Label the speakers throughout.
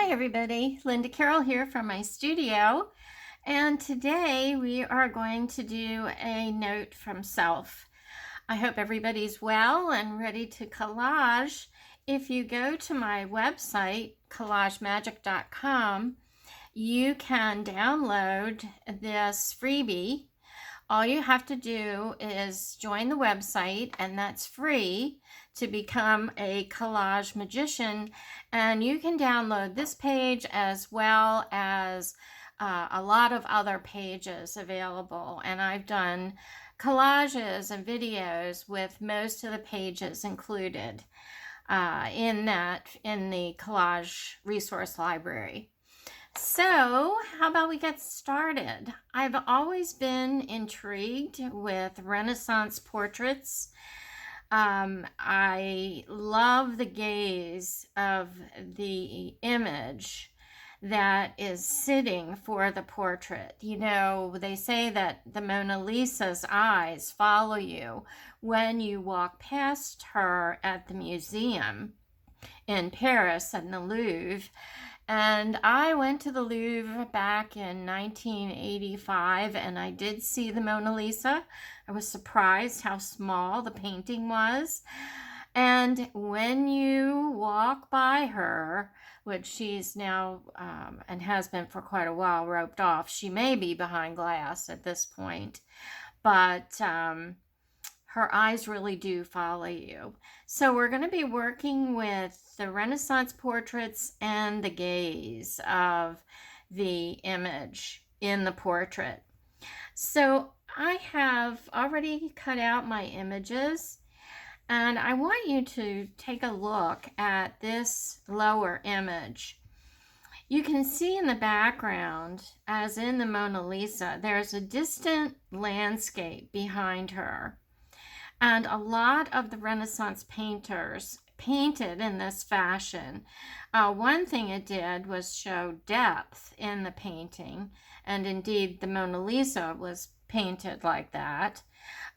Speaker 1: Hi everybody, Linda Carroll here from my studio, and today we are going to do a note from self. I hope everybody's well and ready to collage. If you go to my website, collagemagic.com, you can download this freebie. All you have to do is join the website, and that's free to become a collage magician. And you can download this page as well as a lot of other pages available. And I've done collages and videos with most of the pages included in the collage resource library. So, how about we get started? I've always been intrigued with Renaissance portraits. I love the gaze of the image that is sitting for the portrait. You know, they say that the Mona Lisa's eyes follow you when you walk past her at the museum in Paris and the Louvre. And I went to the Louvre back in 1985, and I did see the Mona Lisa. I was surprised how small the painting was. And when you walk by her, which she's now and has been for quite a while roped off, she may be behind glass at this point, but her eyes really do follow you. So we're going to be working with the Renaissance portraits and the gaze of the image in the portrait. So I have already cut out my images, and I want you to take a look at this lower image. You can see in the background, as in the Mona Lisa, there's a distant landscape behind her. And a lot of the Renaissance painters painted in this fashion. One thing it did was show depth in the painting, and indeed the Mona Lisa was painted like that.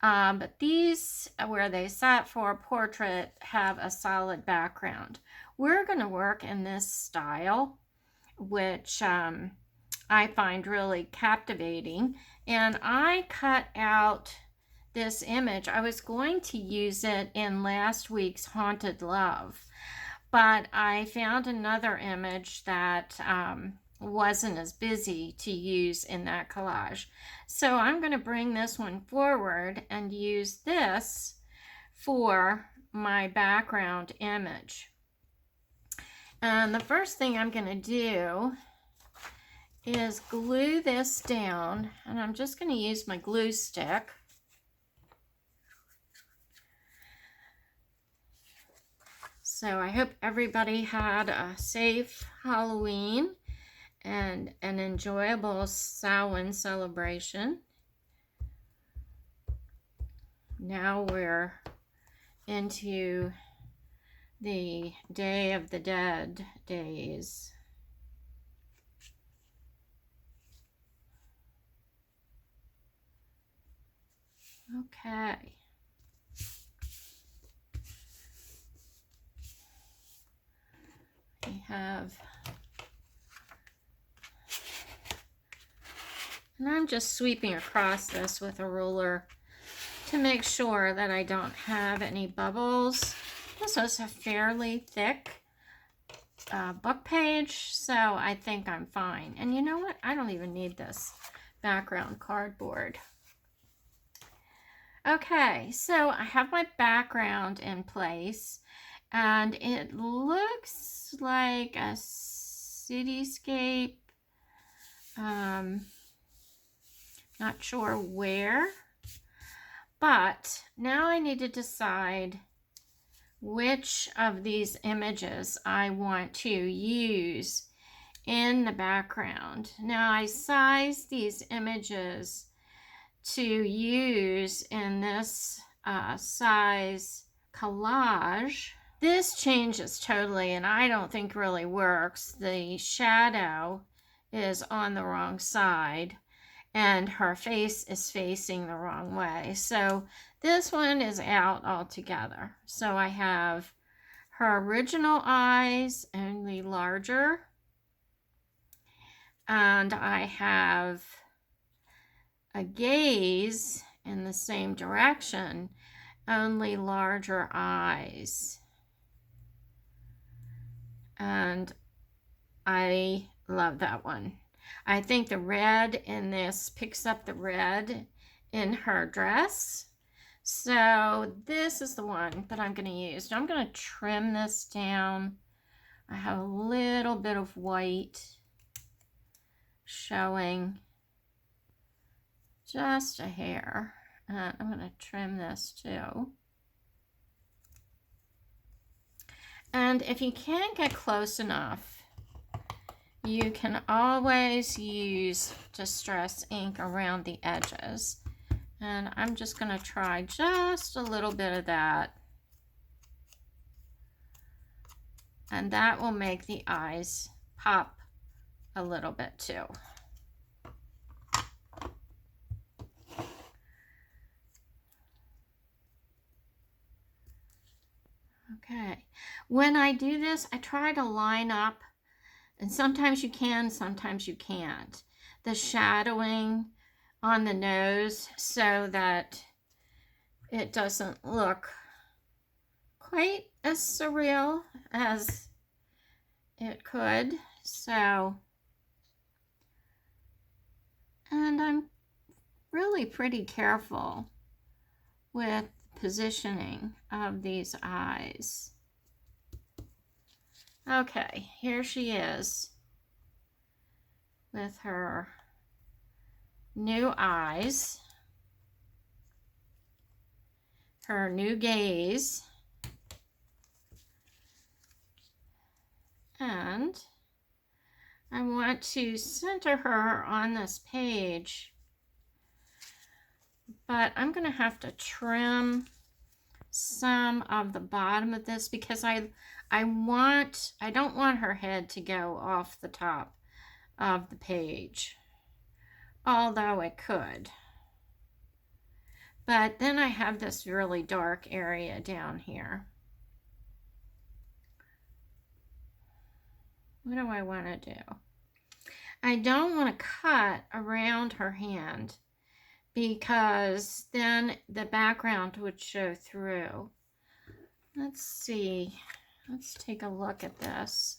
Speaker 1: But these, where they sat for a portrait, have a solid background. We're going to work in this style, which I find really captivating, and I cut out this image. I was going to use it in last week's Haunted Love, but I found another image that wasn't as busy to use in that collage. So I'm going to bring this one forward and use this for my background image. And the first thing I'm going to do is glue this down, and I'm just going to use my glue stick. So I hope everybody had a safe Halloween and an enjoyable Samhain celebration. Now we're into the Day of the Dead days. Okay. We have, and I'm just sweeping across this with a ruler to make sure that I don't have any bubbles. This was a fairly thick book page, so I think I'm fine. And you know what? I don't even need this background cardboard. Okay, so I have my background in place, and it looks like a cityscape. Not sure where, but now I need to decide which of these images I want to use in the background. Now I sized these images to use in this size collage. This changes totally, and I don't think really works. The shadow is on the wrong side, and her face is facing the wrong way. So this one is out altogether. So I have her original eyes, only larger, And I have a gaze in the same direction, only larger eyes. And I love that one. I think the red in this picks up the red in her dress. So this is the one that I'm going to use. I'm going to trim this down. I have a little bit of white showing, just a hair. I'm going to trim this too. And if you can't get close enough, you can always use distress ink around the edges. And I'm just going to try just a little bit of that. And that will make the eyes pop a little bit too. Okay, when I do this, I try to line up, and sometimes you can, sometimes you can't, the shadowing on the nose so that it doesn't look quite as surreal as it could. So, and I'm really pretty careful with positioning of these eyes. Okay, here she is with her new eyes, her new gaze, and I want to center her on this page, but I'm going to have to trim some of the bottom of this because I don't want her head to go off the top of the page, although it could. But then I have this really dark area down here. What do I want to do? I don't want to cut around her hand because then the background would show through. Let's see. Let's take a look at this.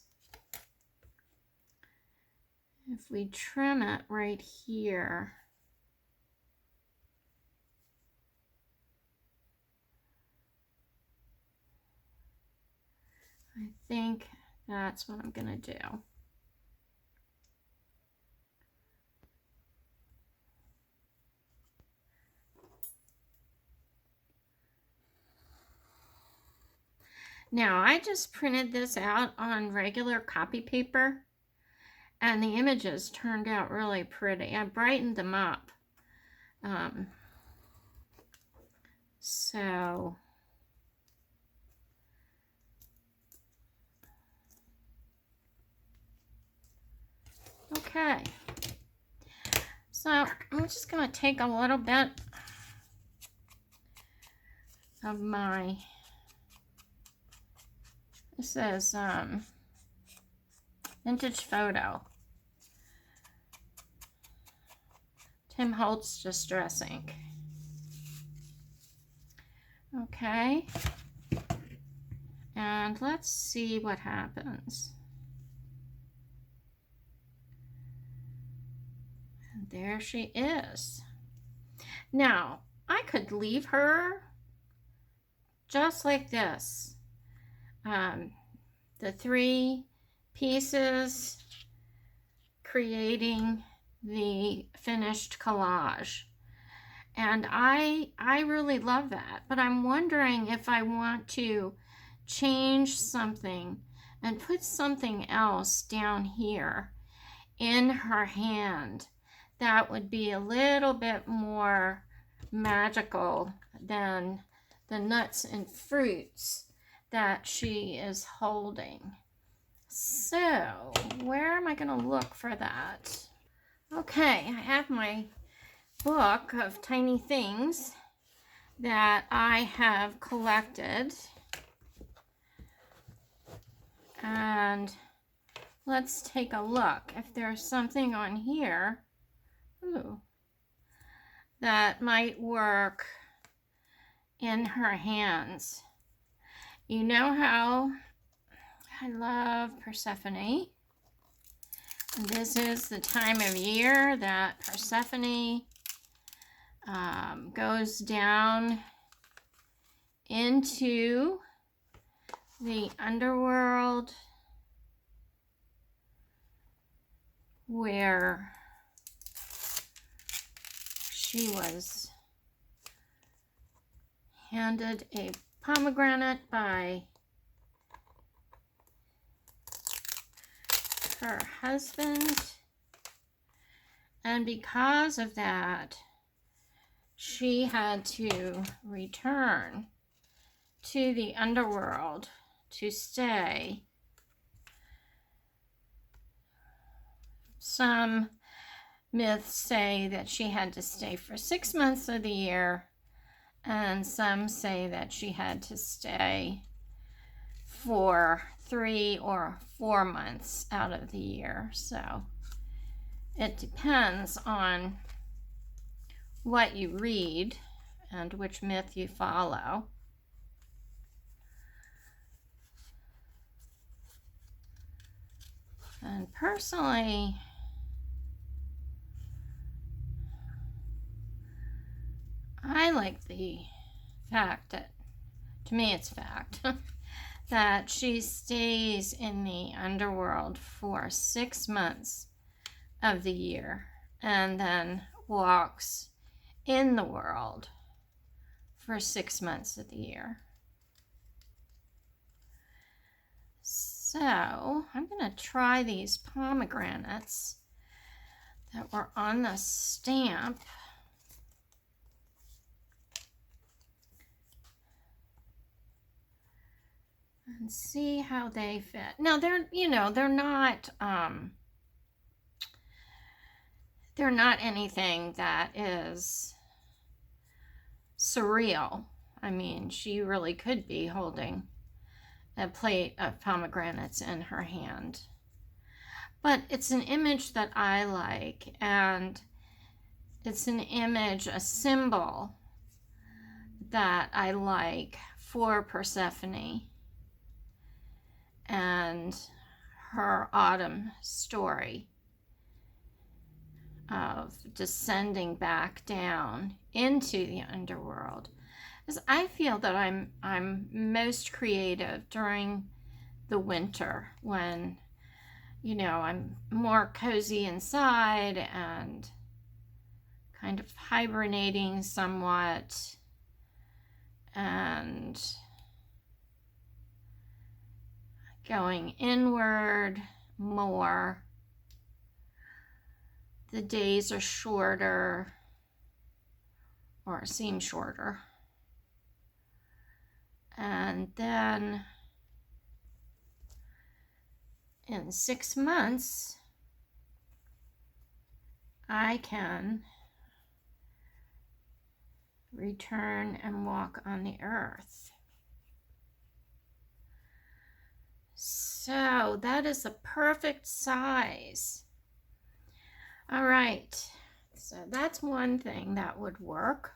Speaker 1: If we trim it right here, I think that's what I'm going to do. Now, I just printed this out on regular copy paper, and the images turned out really pretty. I brightened them up. Okay. So I'm just going to take a little bit of my, this is vintage photo. Tim Holtz Distress Ink. Okay. And let's see what happens. And there she is. Now, I could leave her just like this. The three pieces creating the finished collage. And I really love that, but I'm wondering if I want to change something and put something else down here in her hand that would be a little bit more magical than the nuts and fruits that she is holding. So where am I going to look for that? Okay, I have my book of tiny things that I have collected, and let's take a look if there's something on here that might work in her hands. You know how I love Persephone. And this is the time of year that Persephone goes down into the underworld where she was handed a pomegranate by her husband, and because of that she had to return to the underworld to stay. Some myths say that she had to stay for 6 months of the year, and some say that she had to stay for 3 or 4 months out of the year. So it depends on what you read and which myth you follow. And personally, I like the fact that, to me it's fact, that she stays in the underworld for 6 months of the year and then walks in the world for 6 months of the year. So I'm going to try these pomegranates that were on the stamp. And see how they fit. Now they're not anything that is surreal. I mean, she really could be holding a plate of pomegranates in her hand. But it's an image that I like, and it's an image, a symbol that I like for Persephone and her autumn story of descending back down into the underworld. Because I feel that I'm most creative during the winter when, I'm more cozy inside and kind of hibernating somewhat, and going inward more. The days are shorter, or seem shorter. And then in 6 months, I can return and walk on the earth. So that is the perfect size. All right, so that's one thing that would work.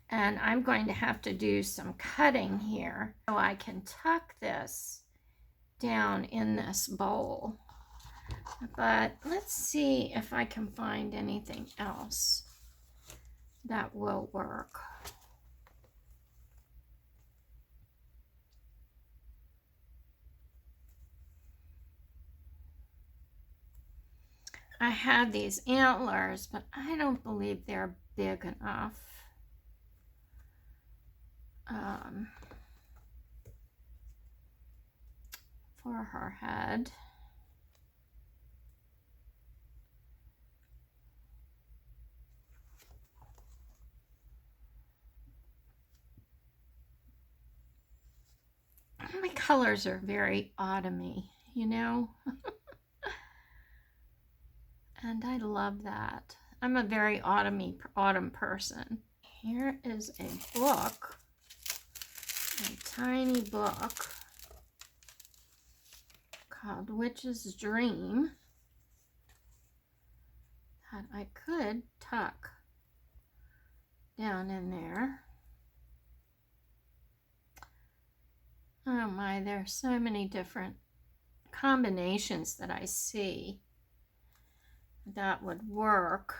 Speaker 1: And I'm going to have to do some cutting here so I can tuck this down in this bowl. But let's see if I can find anything else that will work. I have these antlers, but I don't believe they're big enough. For her head. My colors are very autumny, and I love that. I'm a very autumn person. Here is a book, a tiny book called Witch's Dream that I could tuck down in there. Oh my, there are so many different combinations that I see that would work.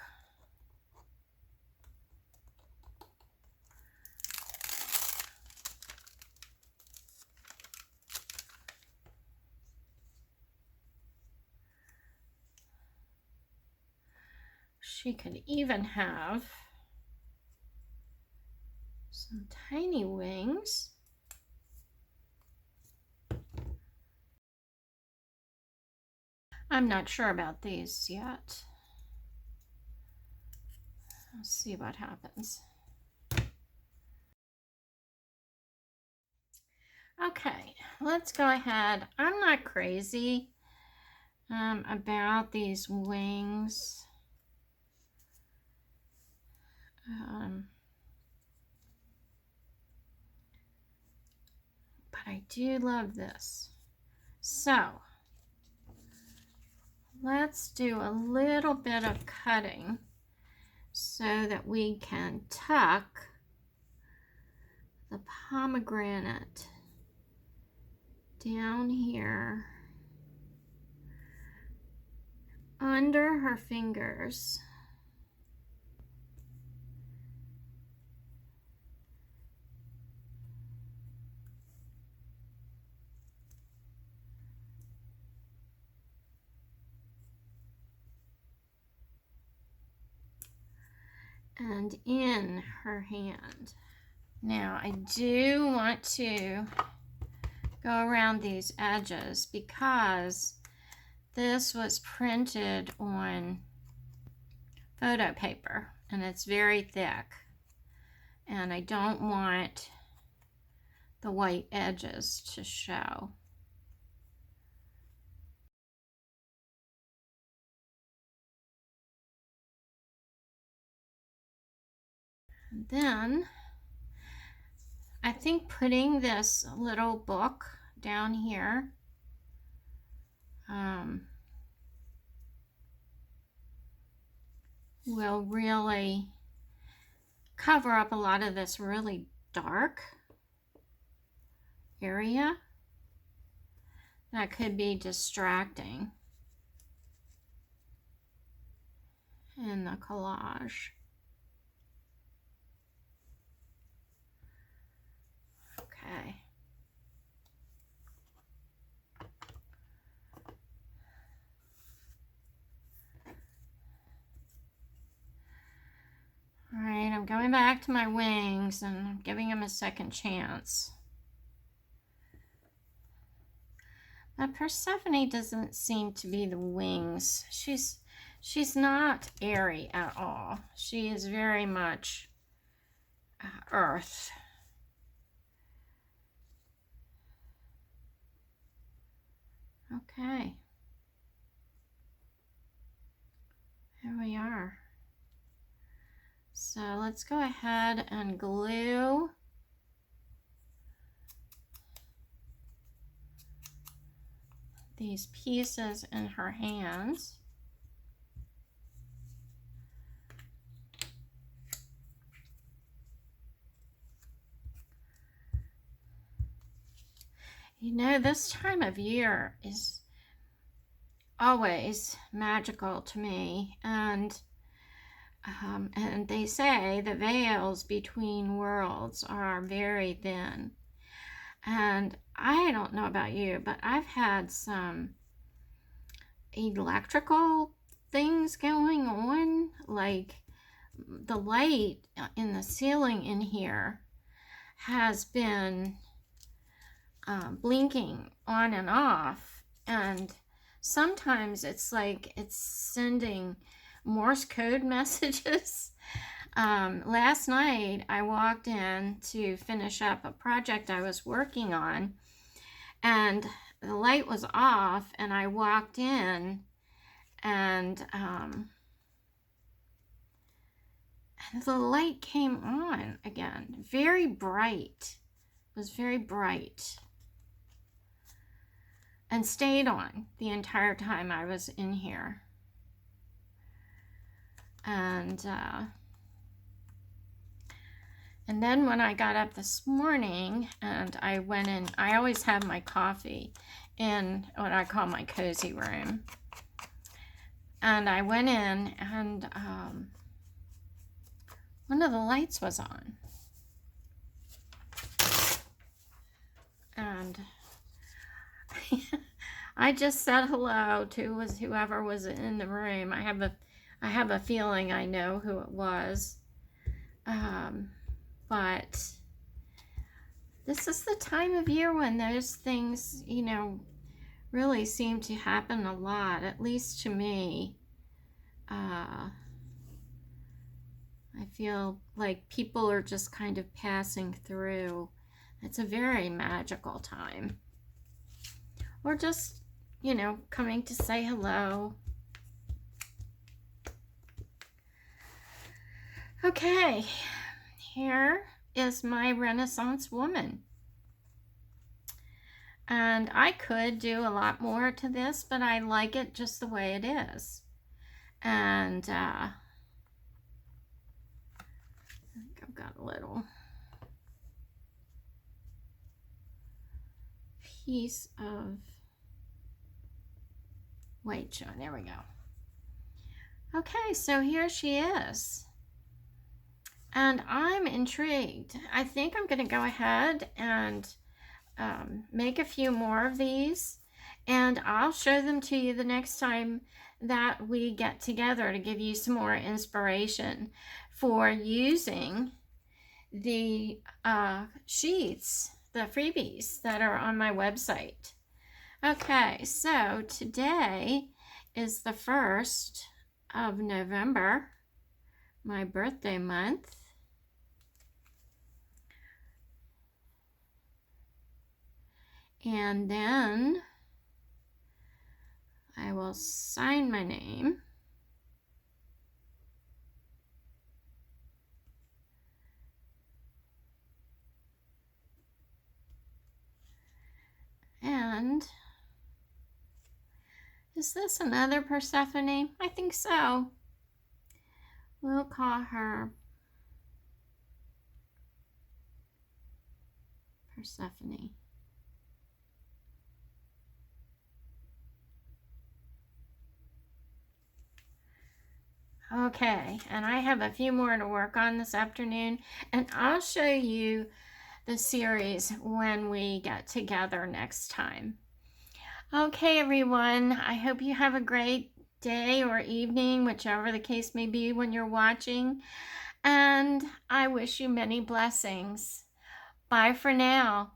Speaker 1: She could even have some tiny wings. I'm not sure about these yet. Let's see what happens. Okay, let's go ahead. I'm not crazy about these wings. But I do love this. So let's do a little bit of cutting so that we can tuck the pomegranate down here under her fingers. And in her hand. Now I do want to go around these edges because this was printed on photo paper and it's very thick, and I don't want the white edges to show. And then I think putting this little book down here will really cover up a lot of this really dark area that could be distracting in the collage. Okay. All right, I'm going back to my wings and I'm giving them a second chance. But Persephone doesn't seem to be the wings. She's not airy at all. She is very much earth. Okay. Here we are. So let's go ahead and glue these pieces in her hands. You know, this time of year is always magical to me, and they say the veils between worlds are very thin. And I don't know about you, but I've had some electrical things going on, like the light in the ceiling in here has been blinking on and off, and sometimes it's like it's sending Morse code messages. Last night I walked in to finish up a project I was working on, and the light was off, and I walked in, and the light came on again, very bright. It was very bright. and stayed on the entire time I was in here. And then when I got up this morning and I went in, I always have my coffee in what I call my cozy room. And I went in and one of the lights was on. And I just said hello to whoever was in the room. I have a feeling I know who it was. But this is the time of year when those things, you know, really seem to happen a lot, at least to me. I feel like people are just kind of passing through. It's a very magical time. Or just, you know, coming to say hello. Okay, here is my Renaissance woman. And I could do a lot more to this, but I like it just the way it is. And I think I've got a little piece of white showing. There we go. Okay, so here she is. And I'm intrigued. I think I'm going to go ahead and make a few more of these, and I'll show them to you the next time that we get together to give you some more inspiration for using the sheets, the freebies that are on my website. Okay, so today is the 1st of November, my birthday month. And then I will sign my name. And is this another Persephone? I think so. We'll call her Persephone. Okay, and I have a few more to work on this afternoon, and I'll show you the series when we get together next time. Okay, everyone, I hope you have a great day or evening, whichever the case may be when you're watching, and I wish you many blessings. Bye for now.